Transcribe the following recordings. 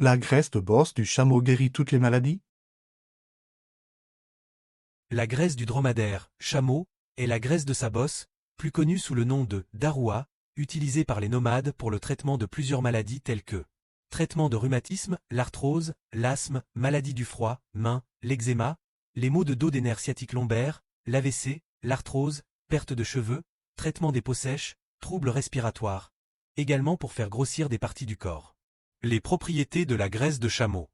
La graisse de bosse du chameau guérit toutes les maladies? La graisse du dromadaire, chameau, est la graisse de sa bosse, plus connue sous le nom de daroua, utilisée par les nomades pour le traitement de plusieurs maladies telles que traitement de rhumatisme, l'arthrose, l'asthme, maladie du froid, main, l'eczéma, les maux de dos des nerfs sciatiques lombaires, l'AVC, l'arthrose, perte de cheveux, traitement des peaux sèches, troubles respiratoires. Également pour faire grossir des parties du corps. Les propriétés de la graisse de chameau.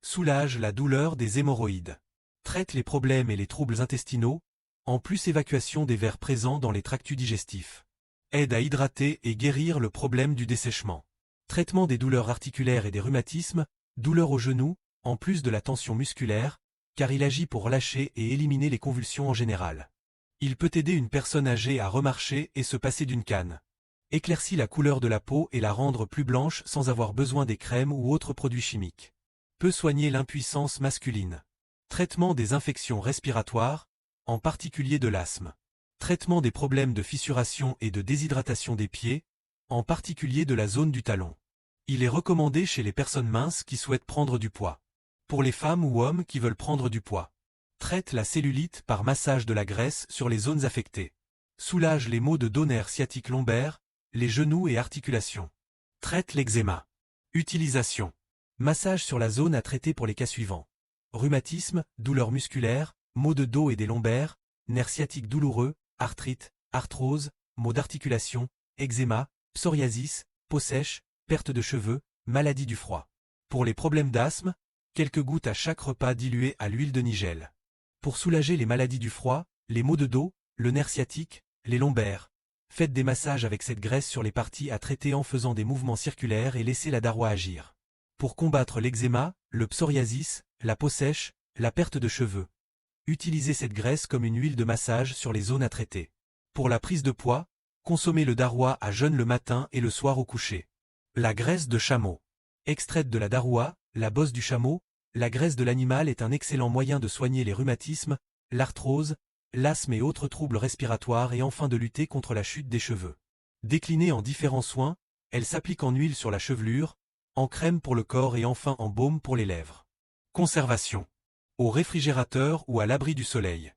Soulage la douleur des hémorroïdes. Traite les problèmes et les troubles intestinaux, en plus évacuation des vers présents dans les tractus digestifs. Aide à hydrater et guérir le problème du dessèchement. Traitement des douleurs articulaires et des rhumatismes, douleurs aux genoux, en plus de la tension musculaire, car il agit pour lâcher et éliminer les convulsions en général. Il peut aider une personne âgée à remarcher et se passer d'une canne. Éclaircit la couleur de la peau et la rendre plus blanche sans avoir besoin des crèmes ou autres produits chimiques. Peut soigner l'impuissance masculine. Traitement des infections respiratoires, en particulier de l'asthme. Traitement des problèmes de fissuration et de déshydratation des pieds, en particulier de la zone du talon. Il est recommandé chez les personnes minces qui souhaitent prendre du poids. Pour les femmes ou hommes qui veulent prendre du poids. Traite la cellulite par massage de la graisse sur les zones affectées. Soulage les maux de dos nerfs sciatiques lombaires, les genoux et articulations. Traite l'eczéma. Utilisation. Massage sur la zone à traiter pour les cas suivants. Rhumatisme, douleurs musculaires, maux de dos et des lombaires, nerfs sciatiques douloureux, arthrite, arthrose, maux d'articulation, eczéma, psoriasis, peau sèche, perte de cheveux, maladie du froid. Pour les problèmes d'asthme, quelques gouttes à chaque repas diluées à l'huile de nigel. Pour soulager les maladies du froid, les maux de dos, le nerf sciatique, les lombaires. Faites des massages avec cette graisse sur les parties à traiter en faisant des mouvements circulaires et laissez la daroua agir. Pour combattre l'eczéma, le psoriasis, la peau sèche, la perte de cheveux. Utilisez cette graisse comme une huile de massage sur les zones à traiter. Pour la prise de poids, consommez le daroua à jeûne le matin et le soir au coucher. La graisse de chameau. Extraite de la daroua, la bosse du chameau, la graisse de l'animal est un excellent moyen de soigner les rhumatismes, l'arthrose, l'asthme et autres troubles respiratoires et enfin de lutter contre la chute des cheveux. Déclinée en différents soins, elle s'applique en huile sur la chevelure, en crème pour le corps et enfin en baume pour les lèvres. Conservation. Au réfrigérateur ou à l'abri du soleil.